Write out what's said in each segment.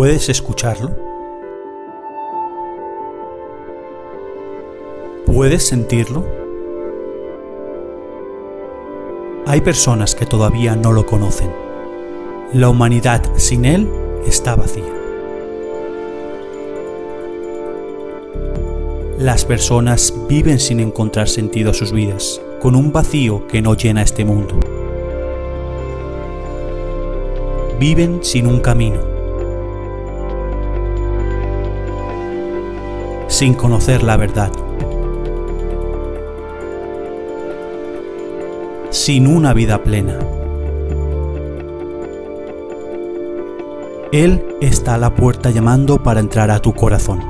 ¿Puedes escucharlo? ¿Puedes sentirlo? Hay personas que todavía no lo conocen. La humanidad sin Él está vacía. Las personas viven sin encontrar sentido a sus vidas, con un vacío que no llena este mundo. Viven sin un camino, sin conocer la verdad, sin una vida plena. Él está a la puerta llamando para entrar a tu corazón.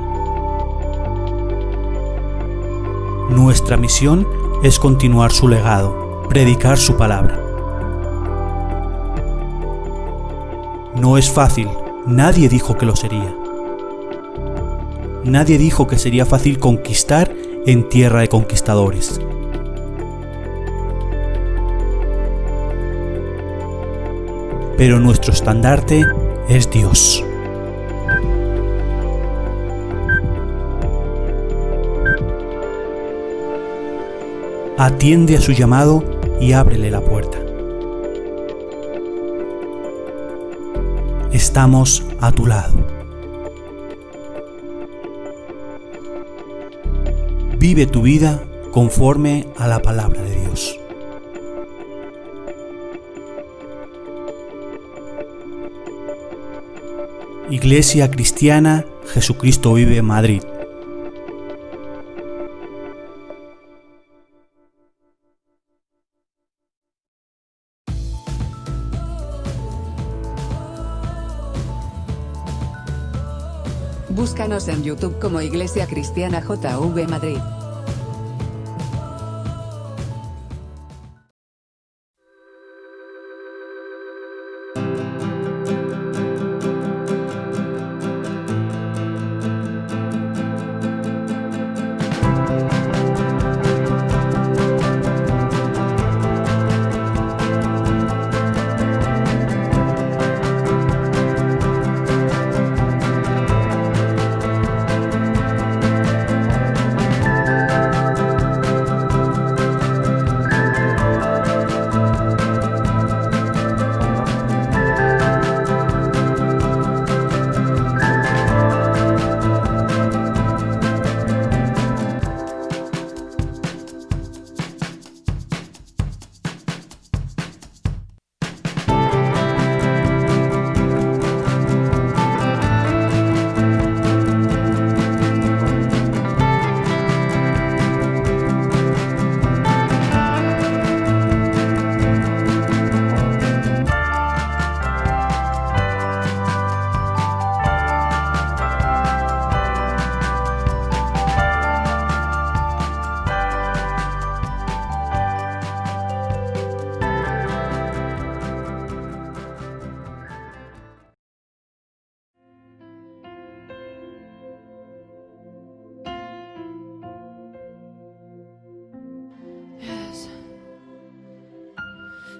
Nuestra misión es continuar su legado, predicar su palabra. No es fácil, nadie dijo que lo sería. Nadie dijo que sería fácil conquistar en tierra de conquistadores. Pero nuestro estandarte es Dios. Atiende a su llamado y ábrele la puerta. Estamos a tu lado. Vive tu vida conforme a la palabra de Dios. Iglesia Cristiana Jesucristo Vive Madrid. Búscanos en YouTube como Iglesia Cristiana JV Madrid.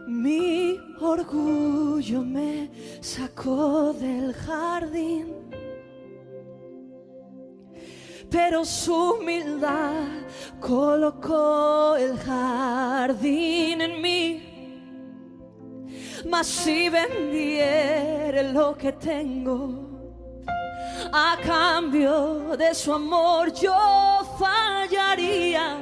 Mi orgullo me sacó del jardín, pero su humildad colocó el jardín en mí. Mas si vendiere lo que tengo a cambio de su amor, yo fallaría.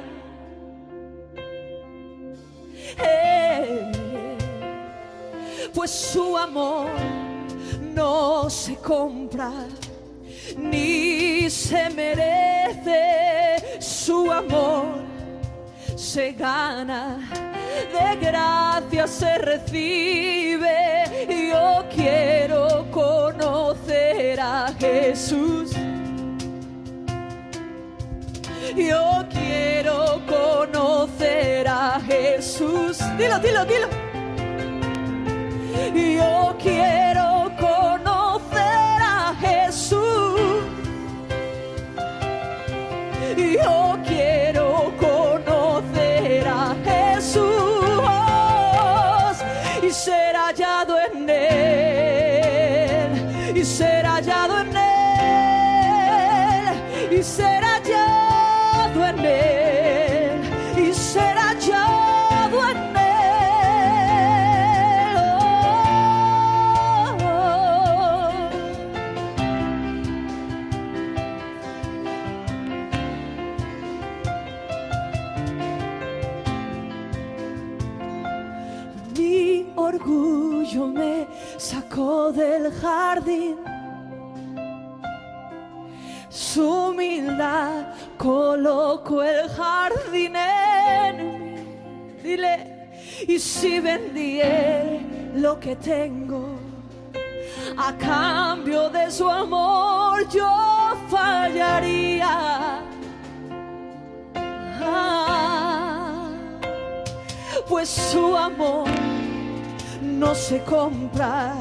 Pues su amor no se compra ni se merece, su amor se gana, de gracia se recibe. Yo quiero conocer a Jesús, yo quiero conocer a Jesús. Dilo, dilo, dilo. Yo quiero conocer a Jesús. Yo quiero conocer a Jesús y ser hallado en Él, y ser hallado orgullo me sacó del jardín. Su humildad colocó el jardín en mí. Dile, y si vendiera lo que tengo a cambio de su amor, yo fallaría. Pues su amor no se compra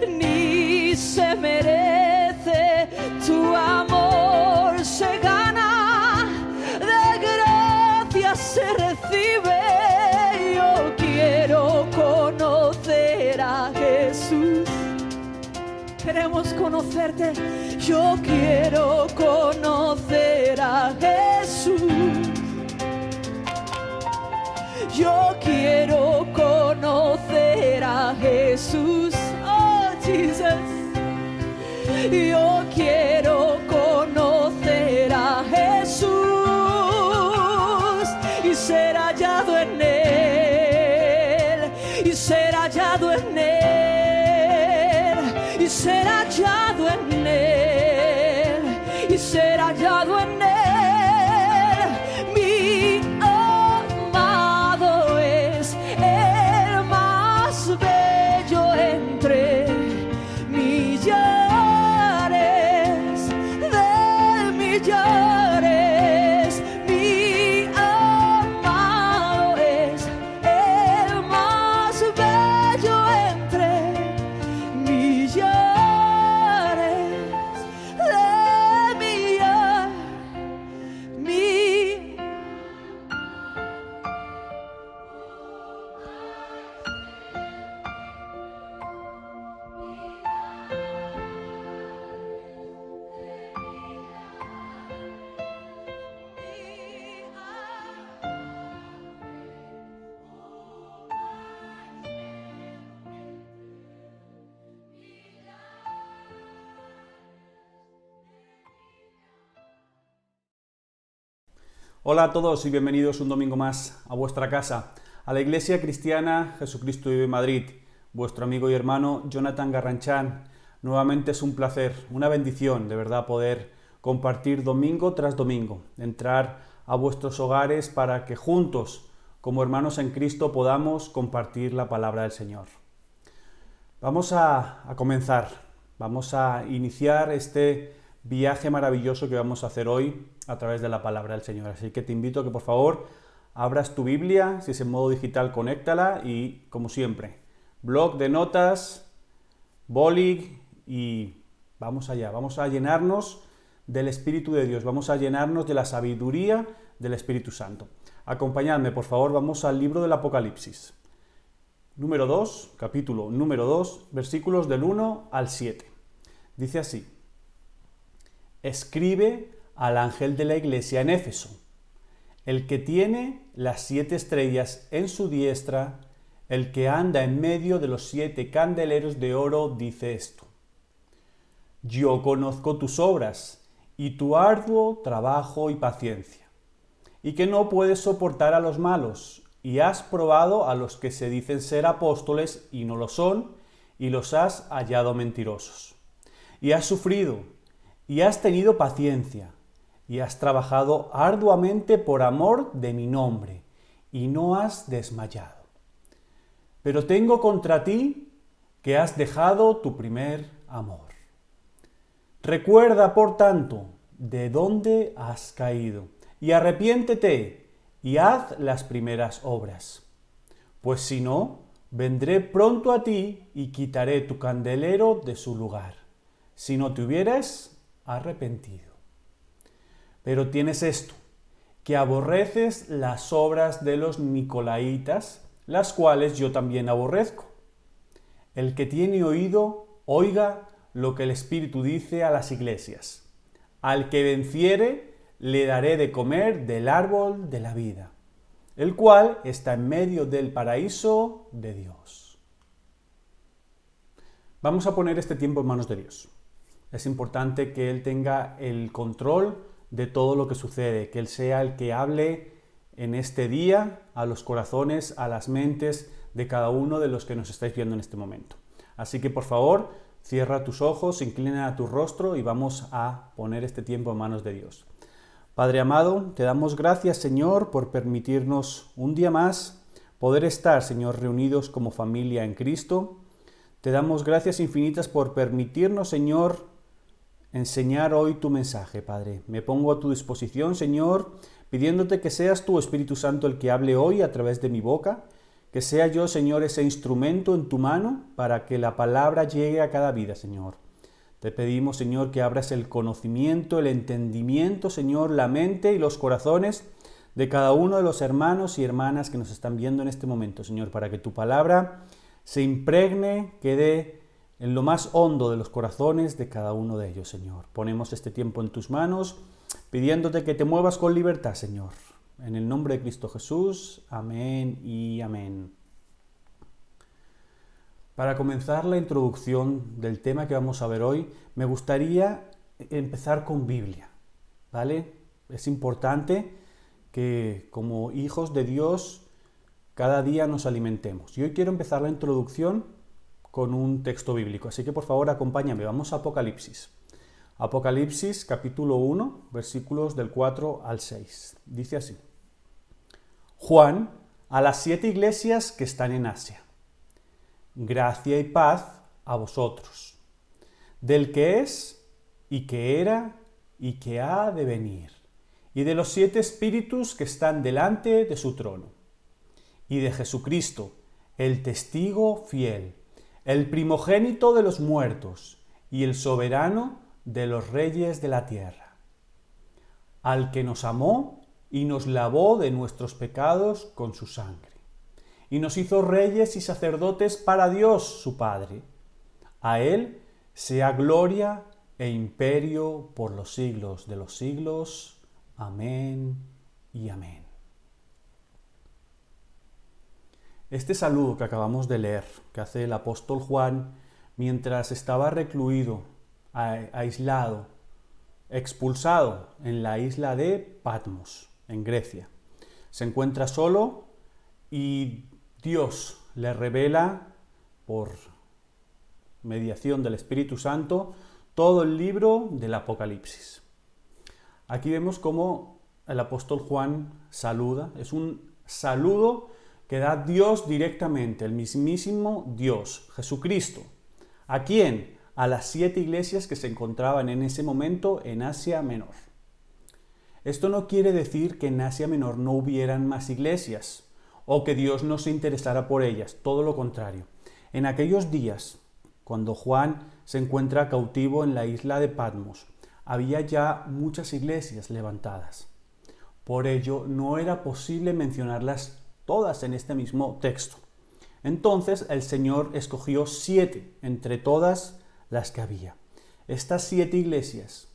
ni se merece. Tu amor se gana, de gracia se recibe. Yo quiero conocer a Jesús. Queremos conocerte. Yo quiero conocer a Jesús. Yo quiero conocer a Jesús. Oh, Jesus. Yo quiero conocer a Jesús y ser hallado en Él, y ser hallado en Él, y ser hallado en Él, y ser hallado en Él. Mi amado es el más bello entre millares de millares. Mi amado es el más bello entre millares de millares. Hola a todos y bienvenidos un domingo más a vuestra casa, a la Iglesia Cristiana Jesucristo Vive Madrid. Vuestro amigo y hermano Jonathan Garranchán. Nuevamente es un placer, una bendición de verdad poder compartir domingo tras domingo, entrar a vuestros hogares para que juntos, como hermanos en Cristo, podamos compartir la palabra del Señor. Vamos a comenzar, vamos a iniciar este viaje maravilloso que vamos a hacer hoy a través de la palabra del Señor. Así que te invito a que por favor abras tu Biblia, si es en modo digital conéctala y como siempre, bloc de notas, boli y vamos allá, vamos a llenarnos del Espíritu de Dios, vamos a llenarnos de la sabiduría del Espíritu Santo. Acompañadme por favor, vamos al libro del Apocalipsis, número 2, capítulo número 2, versículos del 1 al 7. Dice así: escribe al ángel de la iglesia en Éfeso, el que tiene las 7 estrellas en su diestra, el que anda en medio de los 7 candeleros de oro, dice esto: yo conozco tus obras y tu arduo trabajo y paciencia, y que no puedes soportar a los malos, y has probado a los que se dicen ser apóstoles y no lo son, y los has hallado mentirosos. Y has sufrido, y has tenido paciencia, y has trabajado arduamente por amor de mi nombre, y no has desmayado. Pero tengo contra ti que has dejado tu primer amor. Recuerda, por tanto, de dónde has caído, y arrepiéntete, y haz las primeras obras. Pues si no, vendré pronto a ti y quitaré tu candelero de su lugar, si no te hubieras arrepentido. Pero tienes esto, que aborreces las obras de los nicolaitas, las cuales yo también aborrezco. El que tiene oído, oiga lo que el Espíritu dice a las iglesias. Al que venciere, le daré de comer del árbol de la vida, el cual está en medio del paraíso de Dios. Vamos a poner este tiempo en manos de Dios. Es importante que Él tenga el control de todo lo que sucede, que Él sea el que hable en este día a los corazones, a las mentes de cada uno de los que nos estáis viendo en este momento. Así que por favor, cierra tus ojos, inclina tu rostro y vamos a poner este tiempo en manos de Dios. Padre amado, te damos gracias, Señor, por permitirnos un día más poder estar, Señor, reunidos como familia en Cristo. Te damos gracias infinitas por permitirnos, Señor, enseñar hoy tu mensaje, Padre. Me pongo a tu disposición, Señor, pidiéndote que seas tu Espíritu Santo el que hable hoy a través de mi boca, que sea yo, Señor, ese instrumento en tu mano para que la palabra llegue a cada vida, Señor. Te pedimos, Señor, que abras el conocimiento, el entendimiento, Señor, la mente y los corazones de cada uno de los hermanos y hermanas que nos están viendo en este momento, Señor, para que tu palabra se impregne, quede en lo más hondo de los corazones de cada uno de ellos, Señor. Ponemos este tiempo en tus manos, pidiéndote que te muevas con libertad, Señor. En el nombre de Cristo Jesús, amén y amén. Para comenzar la introducción del tema que vamos a ver hoy, me gustaría empezar con Biblia, ¿vale? Es importante que como hijos de Dios cada día nos alimentemos. Y hoy quiero empezar la introducción con un texto bíblico, así que por favor acompáñame, vamos a Apocalipsis. Apocalipsis capítulo 1, versículos del 4 al 6. Dice así: Juan, a las 7 iglesias que están en Asia. Gracia y paz a vosotros, del que es, y que era, y que ha de venir, y de los 7 espíritus que están delante de su trono, y de Jesucristo, el testigo fiel, el primogénito de los muertos, y el soberano de los reyes de la tierra, al que nos amó y nos lavó de nuestros pecados con su sangre, y nos hizo reyes y sacerdotes para Dios su Padre. A él sea gloria e imperio por los siglos de los siglos. Amén y amén. Este saludo que acabamos de leer, que hace el apóstol Juan mientras estaba recluido, aislado, expulsado en la isla de Patmos, en Grecia. Se encuentra solo y Dios le revela, por mediación del Espíritu Santo, todo el libro del Apocalipsis. Aquí vemos cómo el apóstol Juan saluda. Es un saludo que da Dios directamente, el mismísimo Dios, Jesucristo. ¿A quién? A las 7 iglesias que se encontraban en ese momento en Asia Menor. Esto no quiere decir que en Asia Menor no hubieran más iglesias o que Dios no se interesara por ellas, todo lo contrario. En aquellos días, cuando Juan se encuentra cautivo en la isla de Patmos, había ya muchas iglesias levantadas. Por ello, no era posible mencionarlas todas en este mismo texto. Entonces el Señor escogió 7 entre todas las que había. Estas 7 iglesias,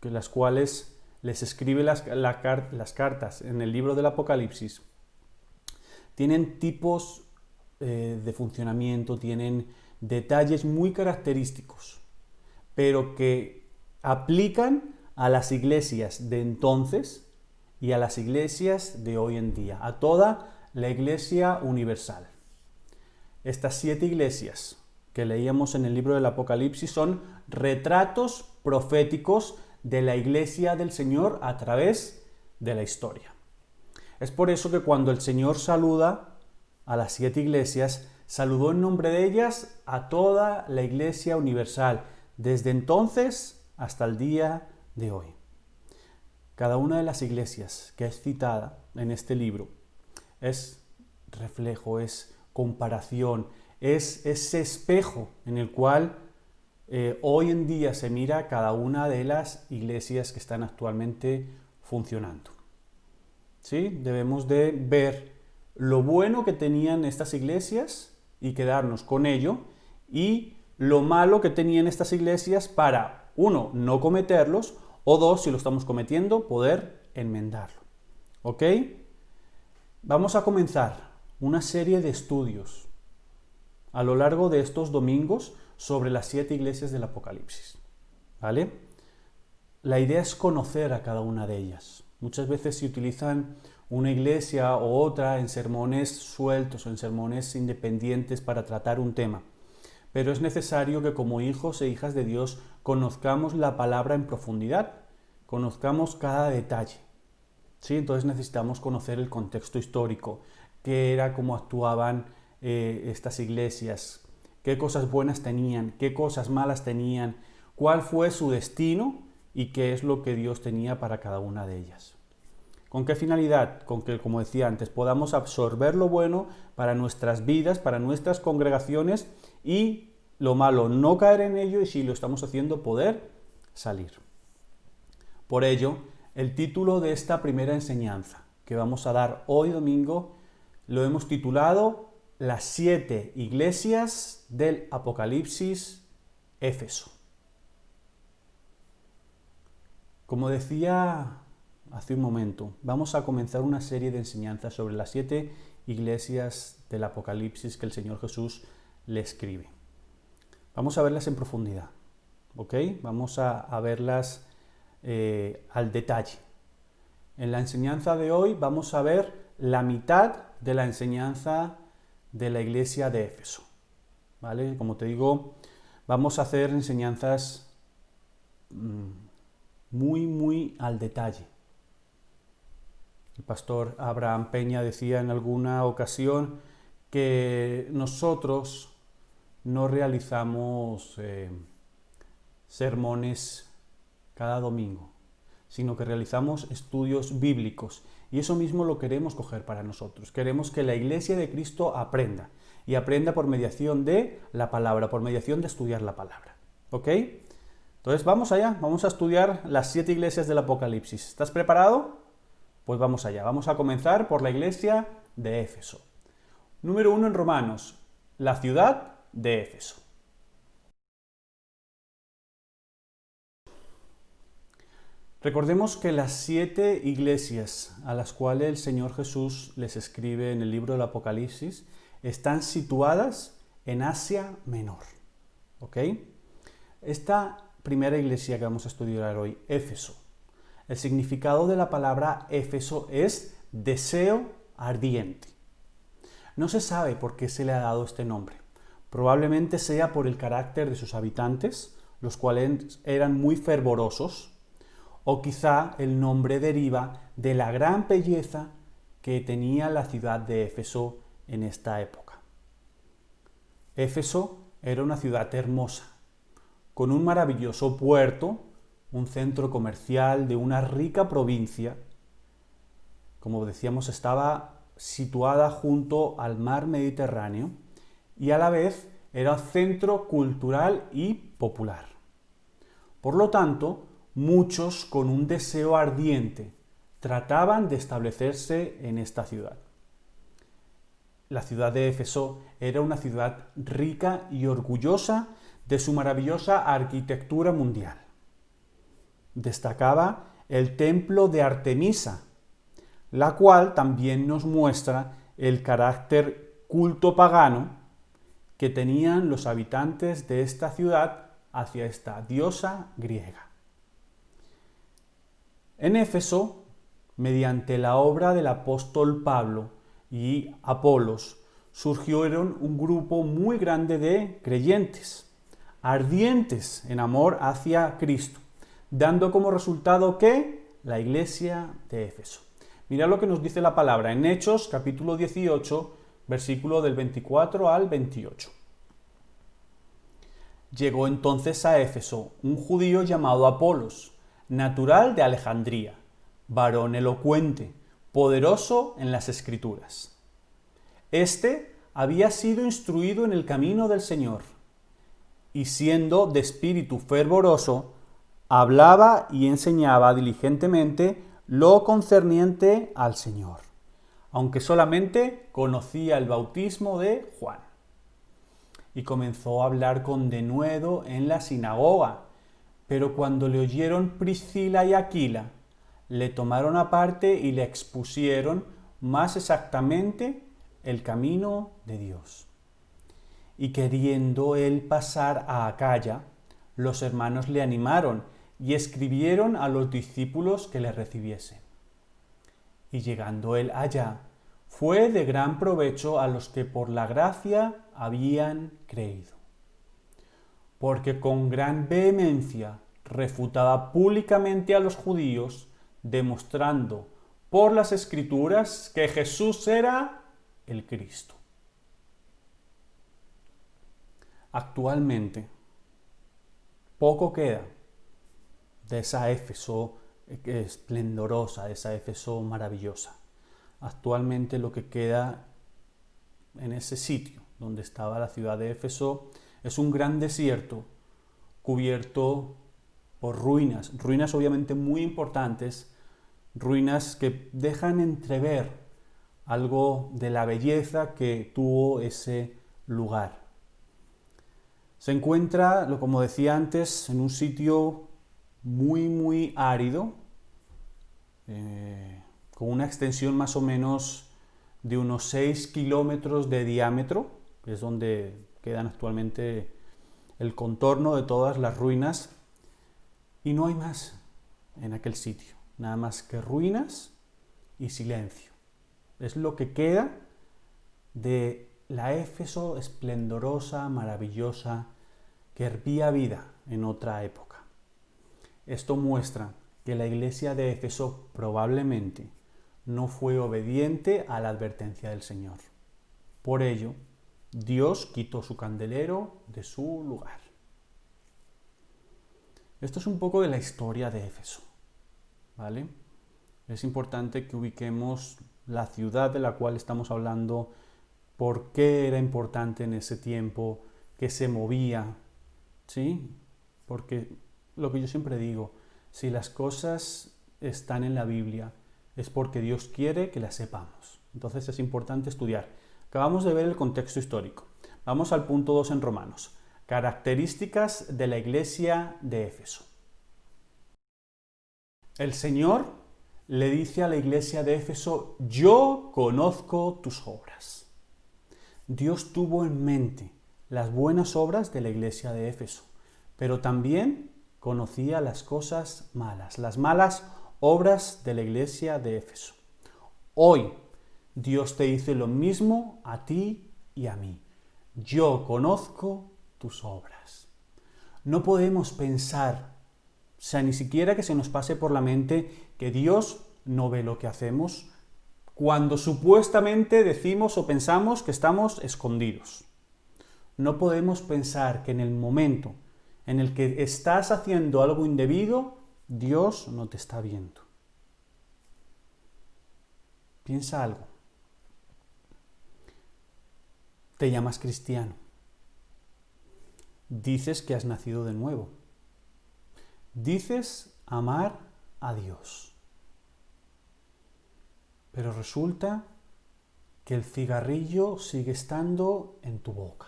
que las cuales les escribe las cartas en el libro del Apocalipsis, tienen tipos de funcionamiento, tienen detalles muy característicos, pero que aplican a las iglesias de entonces y a las iglesias de hoy en día, a toda la iglesia universal. Estas 7 iglesias que leíamos en el libro del Apocalipsis son retratos proféticos de la iglesia del Señor a través de la historia. Es por eso que cuando el Señor saluda a las 7 iglesias, saludó en nombre de ellas a toda la iglesia universal, desde entonces hasta el día de hoy. Cada una de las iglesias que es citada en este libro es reflejo, es comparación, es ese espejo en el cual hoy en día se mira cada una de las iglesias que están actualmente funcionando. ¿Sí? Debemos de ver lo bueno que tenían estas iglesias y quedarnos con ello, y lo malo que tenían estas iglesias para, 1, no cometerlos, o 2, si lo estamos cometiendo, poder enmendarlo. ¿Ok? Vamos a comenzar una serie de estudios a lo largo de estos domingos sobre las 7 iglesias del Apocalipsis. ¿Vale? La idea es conocer a cada una de ellas. Muchas veces se utilizan una iglesia o otra en sermones sueltos o en sermones independientes para tratar un tema. Pero es necesario que como hijos e hijas de Dios conozcamos la palabra en profundidad, conozcamos cada detalle. ¿Sí? Entonces necesitamos conocer el contexto histórico, qué era, cómo actuaban estas iglesias, qué cosas buenas tenían, qué cosas malas tenían, cuál fue su destino y qué es lo que Dios tenía para cada una de ellas. ¿Con qué finalidad? Con que, como decía antes, podamos absorber lo bueno para nuestras vidas, para nuestras congregaciones, y lo malo no caer en ello, y si lo estamos haciendo poder salir. Por ello, el título de esta primera enseñanza que vamos a dar hoy domingo lo hemos titulado Las 7 iglesias del Apocalipsis, Éfeso. Como decía hace un momento, vamos a comenzar una serie de enseñanzas sobre las 7 iglesias del Apocalipsis que el Señor Jesús le escribe. Vamos a verlas en profundidad, ¿ok? Vamos a verlas al detalle. En la enseñanza de hoy vamos a ver la mitad de la enseñanza de la iglesia de Éfeso, ¿vale? Como te digo, vamos a hacer enseñanzas muy al detalle. El pastor Abraham Peña decía en alguna ocasión que nosotros no realizamos sermones cada domingo, sino que realizamos estudios bíblicos, y eso mismo lo queremos coger para nosotros. Queremos que la Iglesia de Cristo aprenda, y aprenda por mediación de la palabra, por mediación de estudiar la palabra, ¿ok? Entonces vamos allá, vamos a estudiar las 7 iglesias del Apocalipsis. ¿Estás preparado? Pues vamos allá, vamos a comenzar por la iglesia de Éfeso. Número 1 en Romanos, la ciudad de Éfeso. Recordemos que las 7 iglesias a las cuales el Señor Jesús les escribe en el libro del Apocalipsis están situadas en Asia Menor, ¿ok? Esta primera iglesia que vamos a estudiar hoy, Éfeso, el significado de la palabra Éfeso es deseo ardiente. No se sabe por qué se le ha dado este nombre. Probablemente sea por el carácter de sus habitantes, los cuales eran muy fervorosos, o quizá el nombre deriva de la gran belleza que tenía la ciudad de Éfeso en esta época. Éfeso era una ciudad hermosa, con un maravilloso puerto, un centro comercial de una rica provincia. Como decíamos, estaba situada junto al mar Mediterráneo y a la vez era centro cultural y popular. Por lo tanto, muchos con un deseo ardiente trataban de establecerse en esta ciudad. La ciudad de Éfeso era una ciudad rica y orgullosa de su maravillosa arquitectura mundial. Destacaba el templo de Artemisa, la cual también nos muestra el carácter culto pagano que tenían los habitantes de esta ciudad hacia esta diosa griega. En Éfeso, mediante la obra del apóstol Pablo y Apolos, surgieron un grupo muy grande de creyentes, ardientes en amor hacia Cristo, dando como resultado ¿qué? La iglesia de Éfeso. Mirad lo que nos dice la palabra en Hechos, capítulo 18, versículo del 24 al 28. Llegó entonces a Éfeso un judío llamado Apolos, natural de Alejandría, varón elocuente, poderoso en las Escrituras. Este había sido instruido en el camino del Señor, y siendo de espíritu fervoroso, hablaba y enseñaba diligentemente lo concerniente al Señor, aunque solamente conocía el bautismo de Juan. Y comenzó a hablar con denuedo en la sinagoga, pero cuando le oyeron Priscila y Aquila, le tomaron aparte y le expusieron más exactamente el camino de Dios. Y queriendo él pasar a Acaya, los hermanos le animaron y escribieron a los discípulos que le recibiesen. y llegando él allá, fue de gran provecho a los que por la gracia habían creído. Porque con gran vehemencia refutaba públicamente a los judíos, demostrando por las Escrituras que Jesús era el Cristo. Actualmente, poco queda de esa Éfeso esplendorosa, de esa Éfeso maravillosa. Actualmente lo que queda en ese sitio donde estaba la ciudad de Éfeso es un gran desierto cubierto por ruinas, ruinas obviamente muy importantes, ruinas que dejan entrever algo de la belleza que tuvo ese lugar. Se encuentra, como decía antes, en un sitio muy árido, con una extensión más o menos de unos 6 kilómetros de diámetro, que es donde quedan actualmente el contorno de todas las ruinas, y no hay más en aquel sitio, nada más que ruinas y silencio. Es lo que queda de la Éfeso esplendorosa, maravillosa, que hervía vida en otra época. Esto muestra que la iglesia de Éfeso probablemente no fue obediente a la advertencia del Señor. Por ello, Dios quitó su candelero de su lugar. Esto es un poco de la historia de Éfeso, ¿vale? Es importante que ubiquemos la ciudad de la cual estamos hablando, por qué era importante en ese tiempo, qué se movía, ¿sí? Porque lo que yo siempre digo, si las cosas están en la Biblia, es porque Dios quiere que las sepamos. Entonces es importante estudiar. Acabamos de ver el contexto histórico. Vamos al punto 2 en Romanos. Características de la iglesia de Éfeso. El Señor le dice a la iglesia de Éfeso: yo conozco tus obras. Dios tuvo en mente las buenas obras de la iglesia de Éfeso, pero también conocía las cosas malas, las malas obras de la iglesia de Éfeso. Hoy Dios te dice lo mismo a ti y a mí. Yo conozco tus obras. No podemos pensar, o sea, ni siquiera que se nos pase por la mente que Dios no ve lo que hacemos cuando supuestamente decimos o pensamos que estamos escondidos. No podemos pensar que en el momento en el que estás haciendo algo indebido, Dios no te está viendo. Piensa algo. Te llamas cristiano. Dices que has nacido de nuevo. Dices amar a Dios. Pero resulta que el cigarrillo sigue estando en tu boca.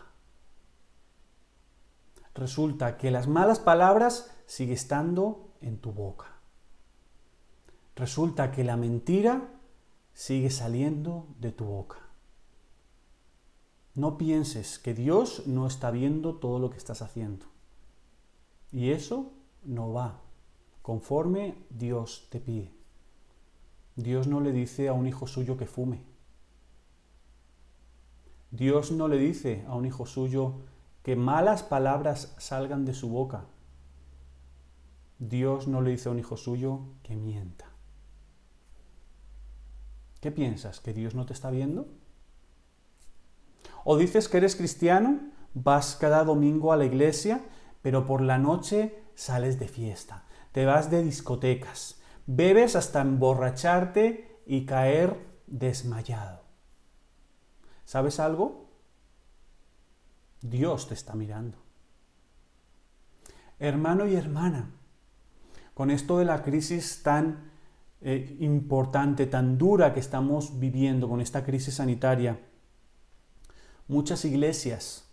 Resulta que las malas palabras siguen estando en tu boca. Resulta que la mentira sigue saliendo de tu boca. No pienses que Dios no está viendo todo lo que estás haciendo. Y eso no va conforme Dios te pide. Dios no le dice a un hijo suyo que fume. Dios no le dice a un hijo suyo que malas palabras salgan de su boca. Dios no le dice a un hijo suyo que mienta. ¿Qué piensas? ¿Que Dios no te está viendo? ¿O dices que eres cristiano, vas cada domingo a la iglesia, pero por la noche sales de fiesta, te vas de discotecas, bebes hasta emborracharte y caer desmayado? ¿Sabes algo? Dios te está mirando. Hermano y hermana, con esto de la crisis tan importante, tan dura que estamos viviendo, con esta crisis sanitaria, muchas iglesias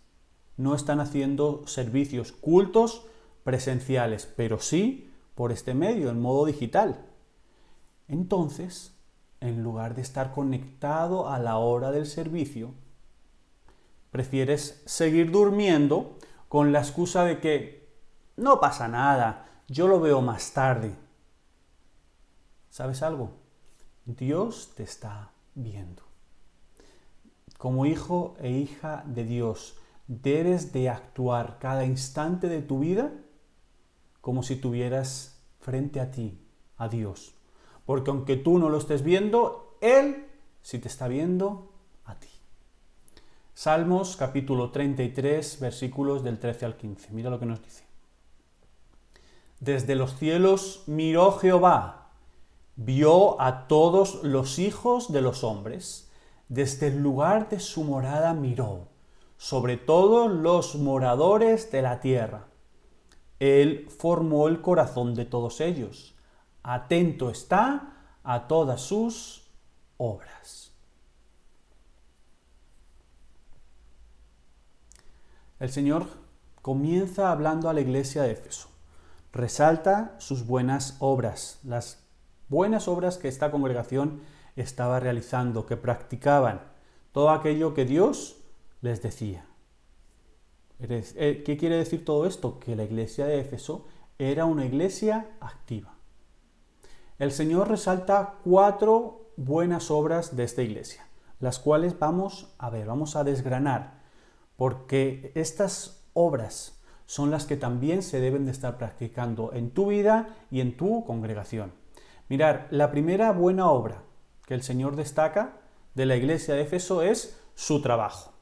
no están haciendo servicios, cultos presenciales, pero sí por este medio, en modo digital. Entonces, en lugar de estar conectado a la hora del servicio, prefieres seguir durmiendo con la excusa de que no pasa nada, yo lo veo más tarde. ¿Sabes algo? Dios te está viendo. Como hijo e hija de Dios, debes de actuar cada instante de tu vida como si tuvieras frente a ti a Dios. Porque aunque tú no lo estés viendo, Él sí te está viendo a ti. Salmos capítulo 33, versículos del 13 al 15. Mira lo que nos dice. Desde los cielos miró Jehová, vio a todos los hijos de los hombres. Desde el lugar de su morada miró, sobre todos los moradores de la tierra. Él formó el corazón de todos ellos. Atento está a todas sus obras. El Señor comienza hablando a la iglesia de Éfeso. Resalta sus buenas obras, las buenas obras que esta congregación estaba realizando, que practicaban todo aquello que Dios les decía. ¿Qué quiere decir todo esto? Que la iglesia de Éfeso era una iglesia activa. El Señor resalta 4 buenas obras de esta iglesia, las cuales vamos a ver, vamos a desgranar, porque estas obras son las que también se deben de estar practicando en tu vida y en tu congregación. Mirad, la primera buena obra que el Señor destaca de la iglesia de Éfeso es su trabajo.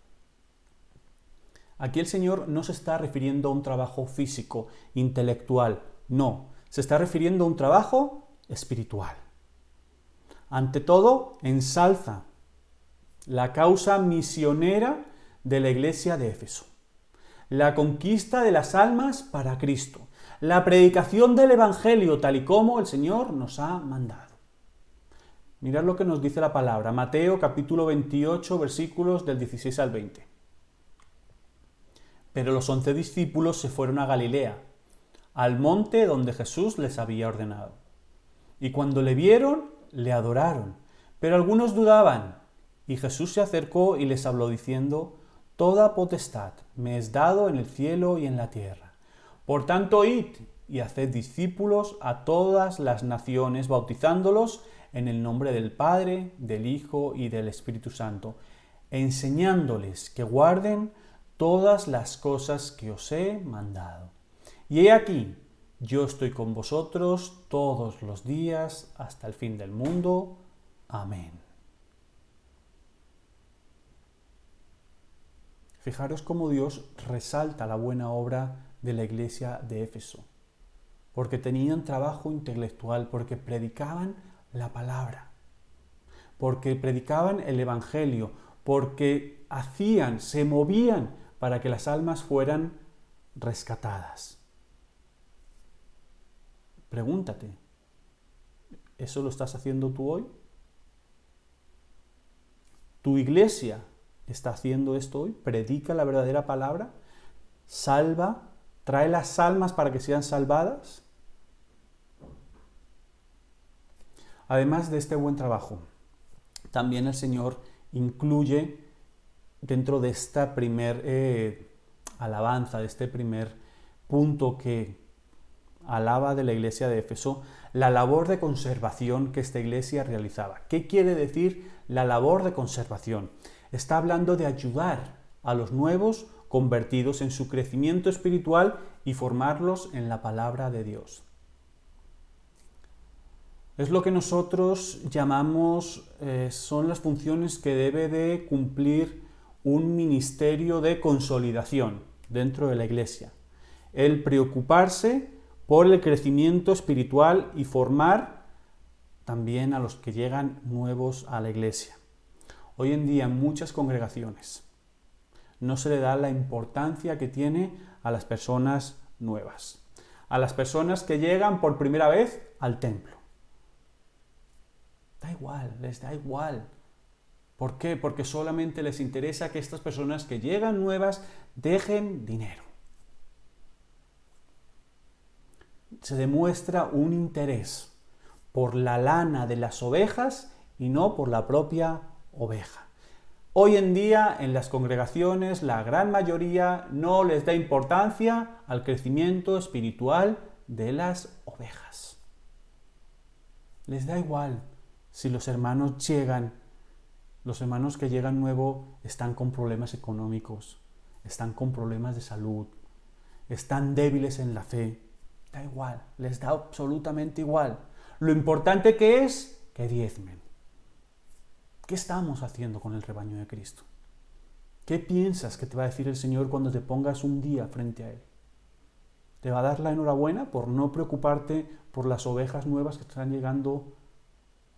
Aquí el Señor no se está refiriendo a un trabajo físico, intelectual, no, se está refiriendo a un trabajo espiritual. Ante todo, ensalza la causa misionera de la iglesia de Éfeso, la conquista de las almas para Cristo, la predicación del Evangelio tal y como el Señor nos ha mandado. Mirad lo que nos dice la palabra, Mateo capítulo 28, versículos del 16 al 20. Pero los 11 discípulos se fueron a Galilea, al monte donde Jesús les había ordenado. Y cuando le vieron, le adoraron, pero algunos dudaban. Y Jesús se acercó y les habló diciendo: Toda potestad me es dado en el cielo y en la tierra. Por tanto, id y haced discípulos a todas las naciones, bautizándolos en el nombre del Padre, del Hijo y del Espíritu Santo, enseñándoles que guarden todas las cosas que os he mandado. Y he aquí, yo estoy con vosotros todos los días hasta el fin del mundo. Amén. Fijaros cómo Dios resalta la buena obra de la iglesia de Éfeso, porque tenían trabajo intelectual, porque predicaban la palabra, porque predicaban el Evangelio, porque se movían para que las almas fueran rescatadas. Pregúntate, ¿eso lo estás haciendo tú hoy? ¿Tu iglesia está haciendo esto hoy? ¿Predica la verdadera palabra? ¿Salva? ¿Trae las almas para que sean salvadas? Además de este buen trabajo, también el Señor incluye dentro de esta primer alabanza, de este primer punto que alaba de la iglesia de Éfeso, la labor de conservación que esta iglesia realizaba. ¿Qué quiere decir la labor de conservación? Está hablando de ayudar a los nuevos convertidos en su crecimiento espiritual y formarlos en la palabra de Dios. Es lo que nosotros llamamos, son las funciones que debe de cumplir un ministerio de consolidación dentro de la iglesia. El preocuparse por el crecimiento espiritual y formar también a los que llegan nuevos a la iglesia. Hoy en día en muchas congregaciones no se le da la importancia que tiene a las personas nuevas, a las personas que llegan por primera vez al templo. Da igual, les da igual. ¿Por qué? Porque solamente les interesa que estas personas que llegan nuevas dejen dinero. Se demuestra un interés por la lana de las ovejas y no por la propia oveja. Hoy en día en las congregaciones la gran mayoría no les da importancia al crecimiento espiritual de las ovejas. Les da igual Si los hermanos llegan, los hermanos que llegan nuevo están con problemas económicos, están con problemas de salud, están débiles en la fe, da igual, les da absolutamente igual. Lo importante que es que diezmen. ¿Qué estamos haciendo con el rebaño de Cristo? ¿Qué piensas que te va a decir el Señor cuando te pongas un día frente a Él? ¿Te va a dar la enhorabuena por no preocuparte por las ovejas nuevas que están llegando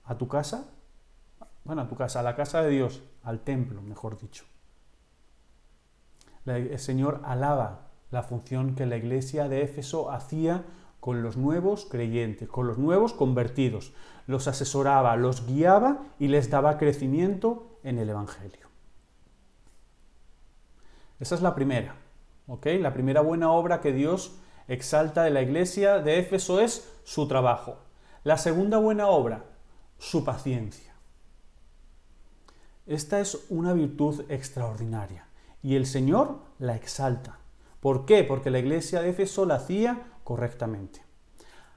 a tu casa? Bueno, a tu casa, a la casa de Dios, al templo, mejor dicho. El Señor alaba la función que la iglesia de Éfeso hacía con los nuevos creyentes, con los nuevos convertidos. Los asesoraba, los guiaba y les daba crecimiento en el Evangelio. Esa es la primera, ¿ok? La primera buena obra que Dios exalta de la iglesia de Éfeso es su trabajo. La segunda buena obra, su paciencia. Esta es una virtud extraordinaria y el Señor la exalta. ¿Por qué? Porque la iglesia de Éfeso la hacía correctamente.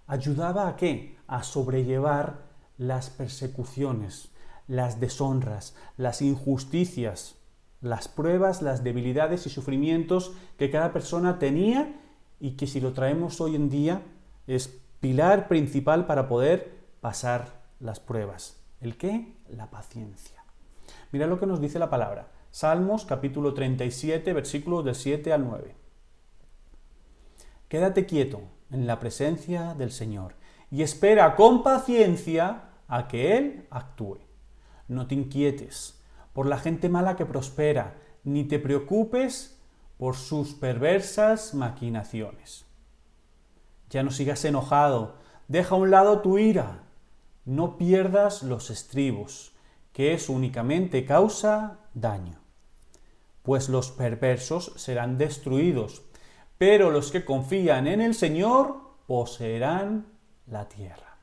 ¿Ayudaba a qué? A sobrellevar las persecuciones, las deshonras, las injusticias, las pruebas, las debilidades y sufrimientos que cada persona tenía y que si lo traemos hoy en día es pilar principal para poder pasar las pruebas. ¿El qué? La paciencia. Mira lo que nos dice la palabra. Salmos capítulo 37, versículos del 7 al 9. Quédate quieto en la presencia del Señor y espera con paciencia a que Él actúe. No te inquietes por la gente mala que prospera, ni te preocupes por sus perversas maquinaciones. Ya no sigas enojado, deja a un lado tu ira, no pierdas los estribos, que eso únicamente causa daño. Pues los perversos serán destruidos, pero los que confían en el Señor poseerán la tierra.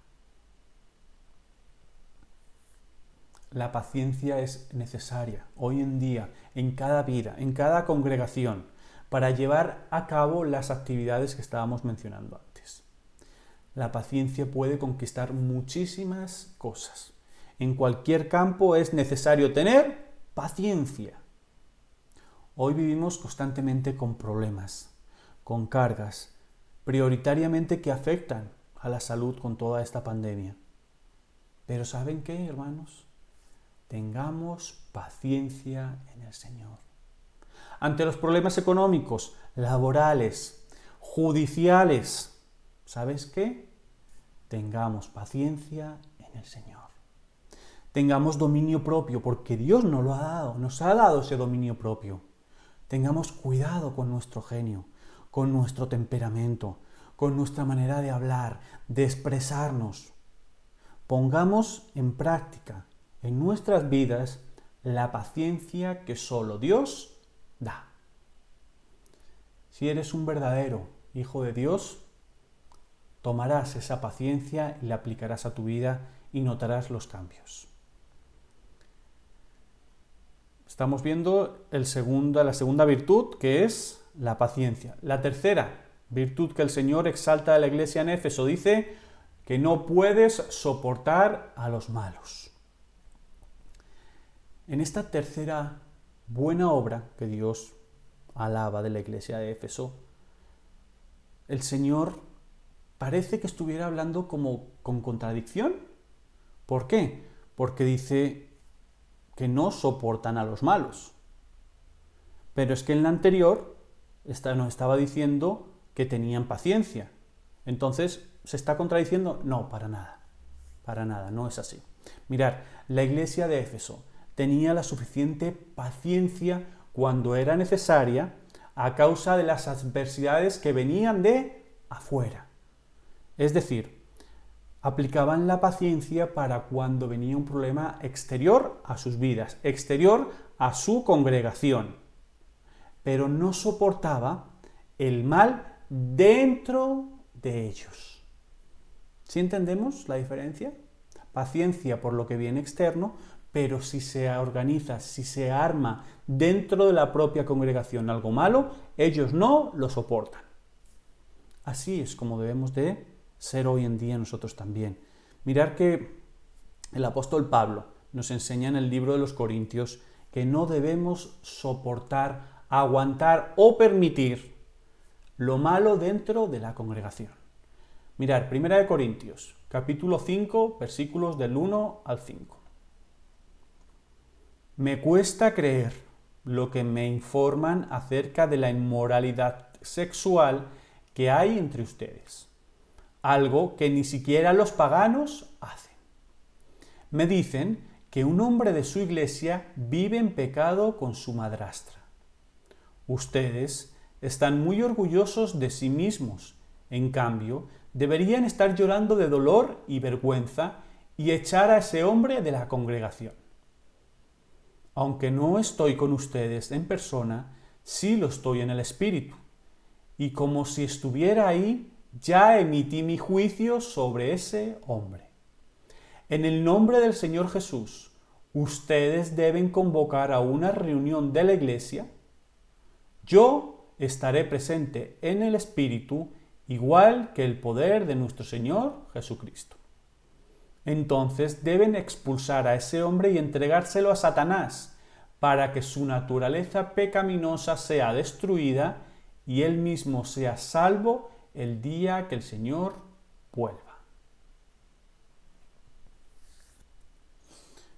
La paciencia es necesaria hoy en día, en cada vida, en cada congregación, para llevar a cabo las actividades que estábamos mencionando antes. La paciencia puede conquistar muchísimas cosas. En cualquier campo es necesario tener paciencia. Hoy vivimos constantemente con problemas, con cargas, prioritariamente que afectan a la salud con toda esta pandemia. Pero ¿saben qué, hermanos? Tengamos paciencia en el Señor. Ante los problemas económicos, laborales, judiciales, ¿sabes qué? Tengamos paciencia en el Señor. Tengamos dominio propio, porque Dios nos lo ha dado, nos ha dado ese dominio propio. Tengamos cuidado con nuestro genio, con nuestro temperamento, con nuestra manera de hablar, de expresarnos. Pongamos en práctica en nuestras vidas la paciencia que solo Dios da. Si eres un verdadero hijo de Dios, tomarás esa paciencia y la aplicarás a tu vida y notarás los cambios. Estamos viendo la segunda virtud, que es la paciencia. La tercera virtud que el Señor exalta de la iglesia en Éfeso dice que no puedes soportar a los malos. En esta tercera buena obra que Dios alaba de la iglesia de Éfeso, el Señor parece que estuviera hablando como con contradicción. ¿Por qué? Porque dice que no soportan a los malos. Pero es que en la anterior nos estaba diciendo que tenían paciencia. Entonces, ¿se está contradiciendo? No, para nada, no es así. Mirad, la iglesia de Éfeso tenía la suficiente paciencia cuando era necesaria a causa de las adversidades que venían de afuera. Es decir, aplicaban la paciencia para cuando venía un problema exterior a sus vidas, exterior a su congregación, pero no soportaba el mal dentro de ellos. ¿Sí entendemos la diferencia? Paciencia por lo que viene externo, pero si se organiza, si se arma dentro de la propia congregación algo malo, ellos no lo soportan. Así es como debemos de ser hoy en día nosotros también. Mirar que El apóstol Pablo nos enseña en el libro de los Corintios que no debemos soportar, aguantar o permitir lo malo dentro de la congregación. Mirad, 1 Corintios, capítulo 5, versículos del 1 al 5. Me cuesta creer lo que me informan acerca de la inmoralidad sexual que hay entre ustedes, algo que ni siquiera los paganos hacen. Me dicen que un hombre de su iglesia vive en pecado con su madrastra. Ustedes están muy orgullosos de sí mismos, en cambio, deberían estar llorando de dolor y vergüenza y echar a ese hombre de la congregación. Aunque no estoy con ustedes en persona, sí lo estoy en el espíritu. Y como si estuviera ahí, ya emití mi juicio sobre ese hombre. En el nombre del Señor Jesús, ustedes deben convocar a una reunión de la iglesia. Yo estaré presente en el espíritu, igual que el poder de nuestro Señor Jesucristo. Entonces deben expulsar a ese hombre y entregárselo a Satanás, para que su naturaleza pecaminosa sea destruida y él mismo sea salvo el día que el Señor vuelva.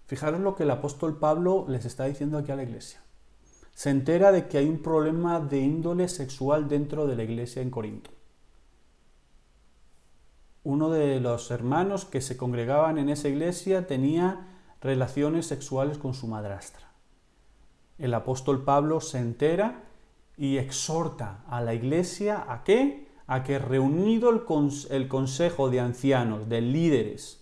Fijaros lo que el apóstol Pablo les está diciendo aquí a la iglesia. Se entera de que hay un problema de índole sexual dentro de la iglesia en Corinto. Uno de los hermanos que se congregaban en esa iglesia tenía relaciones sexuales con su madrastra. El apóstol Pablo se entera y exhorta a la iglesia ¿a qué? A que reunido el consejo de ancianos, de líderes,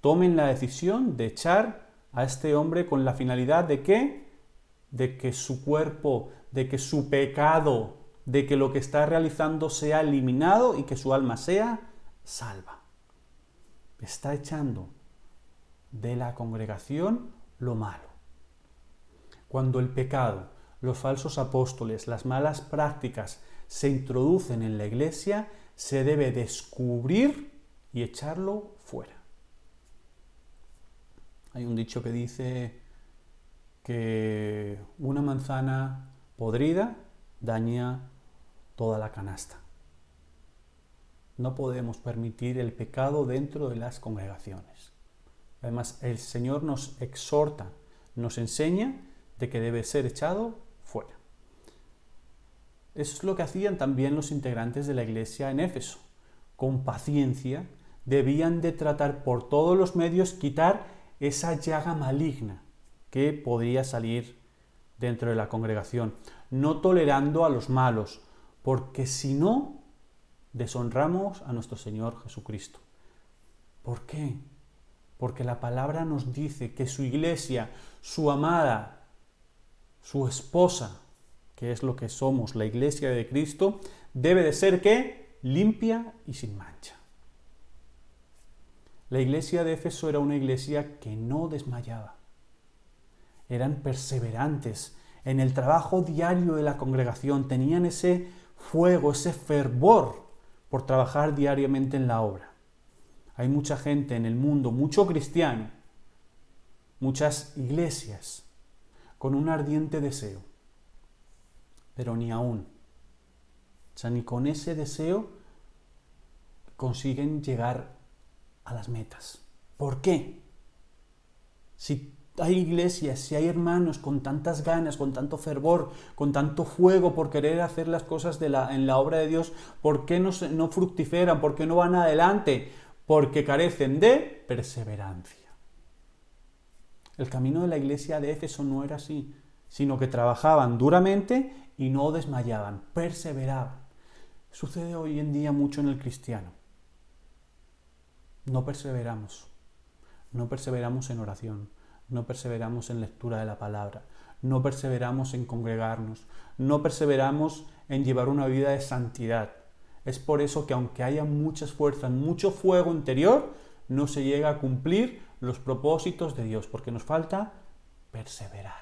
tomen la decisión de echar a este hombre con la finalidad de ¿qué? De que su cuerpo, de que su pecado, de que lo que está realizando sea eliminado y que su alma sea salva. Está echando de la congregación lo malo. Cuando el pecado, los falsos apóstoles, las malas prácticas se introducen en la iglesia, se debe descubrir y echarlo fuera. Hay un dicho que dice que una manzana podrida daña toda la canasta. No podemos permitir el pecado dentro de las congregaciones. Además, el Señor nos exhorta, nos enseña de que debe ser echado fuera. Eso es lo que hacían también los integrantes de la iglesia en Éfeso. Con paciencia debían de tratar por todos los medios quitar esa llaga maligna que podría salir dentro de la congregación, no tolerando a los malos, porque si no, deshonramos a nuestro Señor Jesucristo. ¿Por qué? Porque la palabra nos dice que su iglesia, su amada, su esposa, que es lo que somos, la iglesia de Cristo, debe de ser ¿qué? Limpia y sin mancha. La iglesia de Éfeso era una iglesia que no desmayaba. Eran perseverantes en el trabajo diario de la congregación, tenían ese fuego, ese fervor por trabajar diariamente en la obra. Hay mucha gente en el mundo, mucho cristiano, muchas iglesias con un ardiente deseo, pero ni aún, o sea, ni con ese deseo consiguen llegar a las metas. ¿Por qué? Si hay iglesias, si hay hermanos con tantas ganas, con tanto fervor, con tanto fuego por querer hacer las cosas en la obra de Dios, ¿por qué no fructiferan? ¿Por qué no van adelante? Porque carecen de perseverancia. El camino de la iglesia de Éfeso no era así, sino que trabajaban duramente y no desmayaban, perseveraban. Sucede hoy en día mucho en el cristiano. No perseveramos en oración, no perseveramos en lectura de la palabra, no perseveramos en congregarnos, no perseveramos en llevar una vida de santidad. Es por eso que aunque haya muchas fuerzas, mucho fuego interior, no se llega a cumplir los propósitos de Dios, porque nos falta perseverar.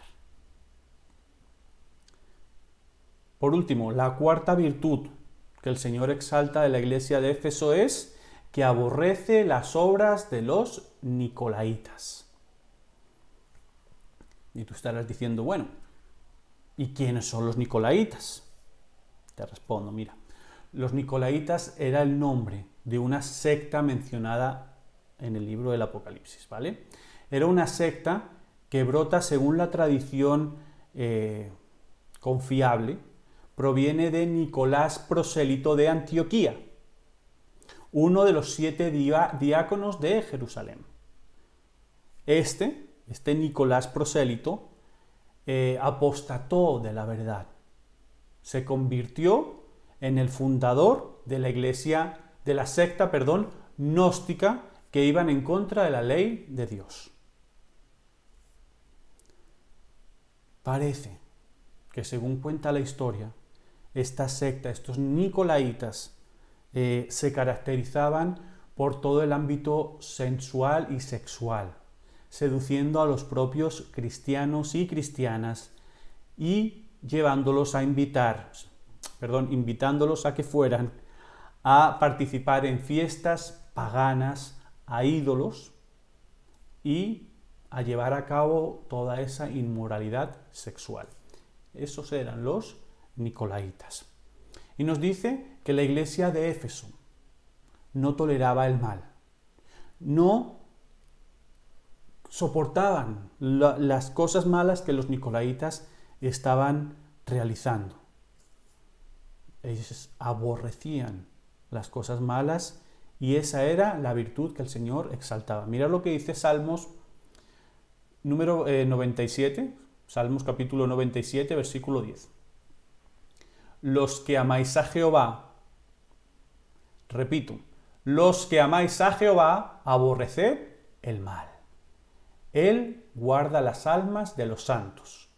Por último, la cuarta virtud que el Señor exalta de la iglesia de Éfeso es que aborrece las obras de los nicolaitas. Y tú estarás diciendo, bueno, ¿y quiénes son los nicolaitas? Te respondo, mira, los nicolaitas era el nombre de una secta mencionada en el libro del Apocalipsis, ¿vale? Era una secta que brota según la tradición confiable, proviene de Nicolás Prosélito de Antioquía, uno de los 7 diáconos de Jerusalén. Este Nicolás Prosélito apostató de la verdad, se convirtió en el fundador de la iglesia, de la secta, gnóstica, que iban en contra de la ley de Dios. Parece que, según cuenta la historia, esta secta, estos nicolaitas, se caracterizaban por todo el ámbito sensual y sexual, seduciendo a los propios cristianos y cristianas y invitándolos a que fueran a participar en fiestas paganas a ídolos y a llevar a cabo toda esa inmoralidad sexual. Esos eran los nicolaitas. Y nos dice que la iglesia de Éfeso no toleraba el mal, no soportaban las cosas malas que los nicolaitas estaban realizando. Ellos aborrecían las cosas malas y esa era la virtud que el Señor exaltaba. Mira lo que dice Salmos número 97, Salmos capítulo 97, versículo 10. Los que amáis a Jehová, repito, los que amáis a Jehová, aborreced el mal. Él guarda las almas de los santos,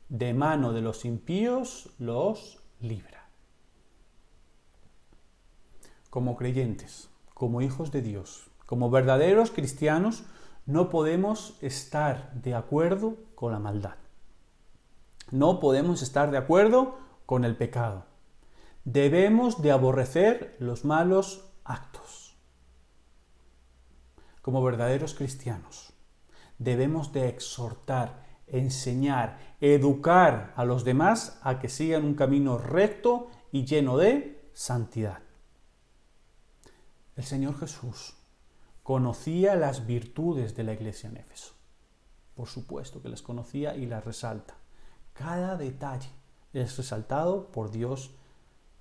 de mano de los impíos los libra. Como creyentes, como hijos de Dios, como verdaderos cristianos, no podemos estar de acuerdo con la maldad. No podemos estar de acuerdo con el pecado. Debemos de aborrecer los malos actos. Como verdaderos cristianos, debemos de exhortar, enseñar, educar a los demás a que sigan un camino recto y lleno de santidad. El Señor Jesús conocía las virtudes de la iglesia en Éfeso. Por supuesto que las conocía y las resalta. Cada detalle es resaltado por Dios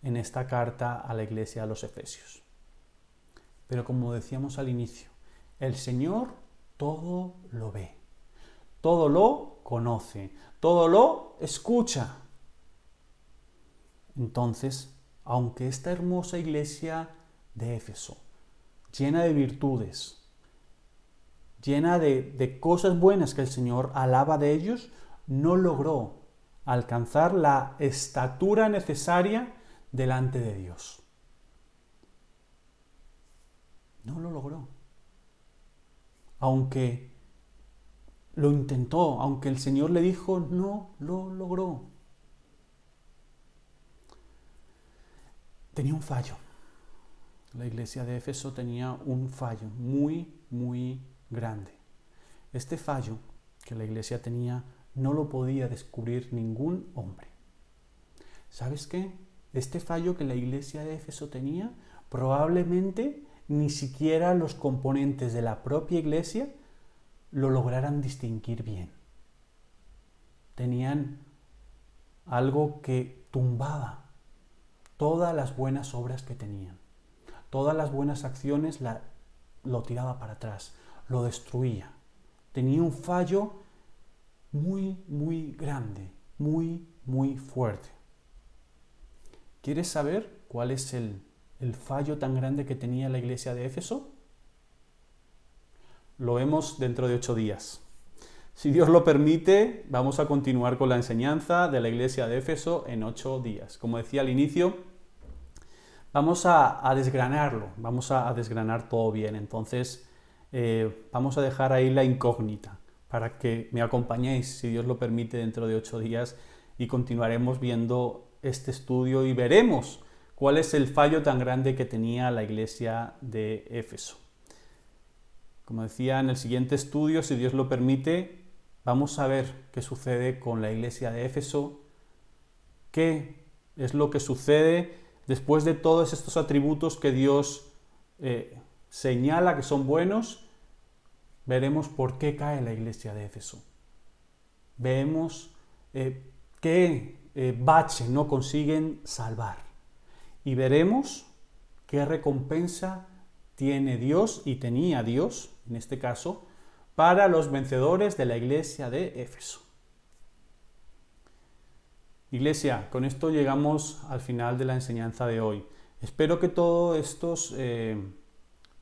en esta carta a la iglesia de los Efesios. Pero como decíamos al inicio, el Señor todo lo ve, todo lo conoce, todo lo escucha. Entonces, aunque esta hermosa iglesia de Éfeso, llena de virtudes, llena de cosas buenas que el Señor alaba de ellos, no logró alcanzar la estatura necesaria delante de Dios. No lo logró. Aunque lo intentó, aunque el Señor le dijo, no lo logró. Tenía un fallo. La iglesia de Éfeso tenía un fallo muy, muy grande. Este fallo que la iglesia tenía no lo podía descubrir ningún hombre. ¿Sabes qué? Este fallo que la iglesia de Éfeso tenía, probablemente ni siquiera los componentes de la propia iglesia lo lograran distinguir bien. Tenían algo que tumbaba todas las buenas obras que tenían. Todas las buenas acciones lo tiraba para atrás, lo destruía. Tenía un fallo muy, muy grande, muy, muy fuerte. ¿Quieres saber cuál es el fallo tan grande que tenía la iglesia de Éfeso? Lo vemos dentro de 8 días. Si Dios lo permite, vamos a continuar con la enseñanza de la iglesia de Éfeso en 8 días. Como decía al inicio, vamos a desgranarlo, vamos a desgranar todo bien. Entonces, vamos a dejar ahí la incógnita para que me acompañéis, si Dios lo permite, dentro de 8 días y continuaremos viendo este estudio y veremos ¿Cuál es el fallo tan grande que tenía la iglesia de Éfeso? Como decía en el siguiente estudio, si Dios lo permite, vamos a ver qué sucede con la iglesia de Éfeso, qué es lo que sucede después de todos estos atributos que Dios señala que son buenos. Veremos por qué cae la iglesia de Éfeso. Vemos qué bache no consiguen salvar. Y veremos qué recompensa tiene Dios y tenía Dios, en este caso, para los vencedores de la iglesia de Éfeso. Iglesia, con esto llegamos al final de la enseñanza de hoy. Espero que todos estos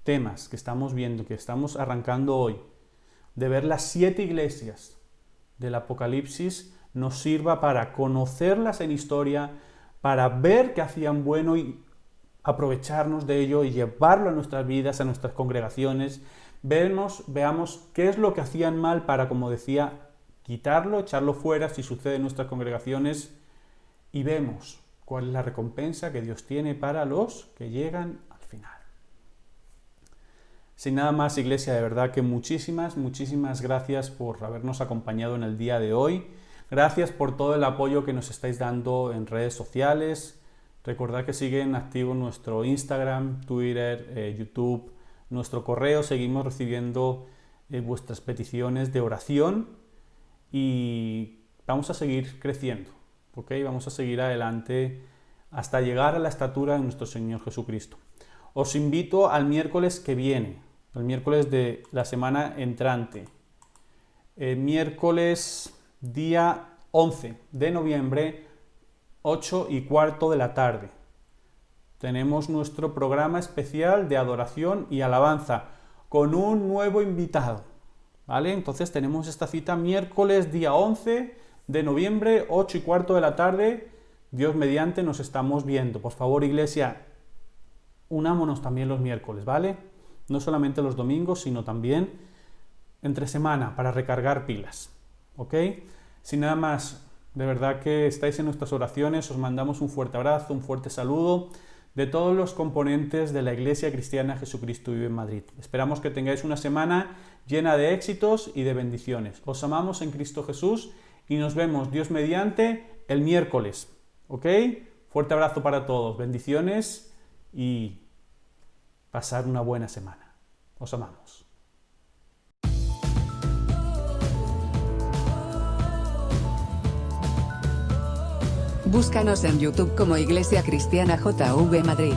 temas que estamos viendo, que estamos arrancando hoy, de ver las 7 iglesias del Apocalipsis, nos sirva para conocerlas en historia, para ver qué hacían bueno y aprovecharnos de ello y llevarlo a nuestras vidas, a nuestras congregaciones. Veamos qué es lo que hacían mal para, como decía, quitarlo, echarlo fuera si sucede en nuestras congregaciones, y vemos cuál es la recompensa que Dios tiene para los que llegan al final. Sin nada más, iglesia, de verdad que muchísimas gracias por habernos acompañado en el día de hoy. Gracias por todo el apoyo que nos estáis dando en redes sociales. Recordad que siguen activos nuestro Instagram, Twitter, YouTube, nuestro correo. Seguimos recibiendo vuestras peticiones de oración y vamos a seguir creciendo, ¿ok? Vamos a seguir adelante hasta llegar a la estatura de nuestro Señor Jesucristo. Os invito al miércoles que viene, el miércoles de la semana entrante, miércoles día 11 de noviembre, 8:15 de la tarde. Tenemos nuestro programa especial de adoración y alabanza con un nuevo invitado, ¿vale? Entonces tenemos esta cita miércoles día 11 de noviembre, 8:15 de la tarde. Dios mediante nos estamos viendo. Por favor, iglesia, unámonos también los miércoles, ¿vale? No solamente los domingos, sino también entre semana para recargar pilas, ¿ok? Sin nada más, de verdad que estáis en nuestras oraciones, os mandamos un fuerte abrazo, un fuerte saludo de todos los componentes de la Iglesia Cristiana Jesucristo Vive en Madrid. Esperamos que tengáis una semana llena de éxitos y de bendiciones. Os amamos en Cristo Jesús y nos vemos, Dios mediante, el miércoles, ¿ok? Fuerte abrazo para todos, bendiciones y pasar una buena semana. Os amamos. Búscanos en YouTube como Iglesia Cristiana JV Madrid.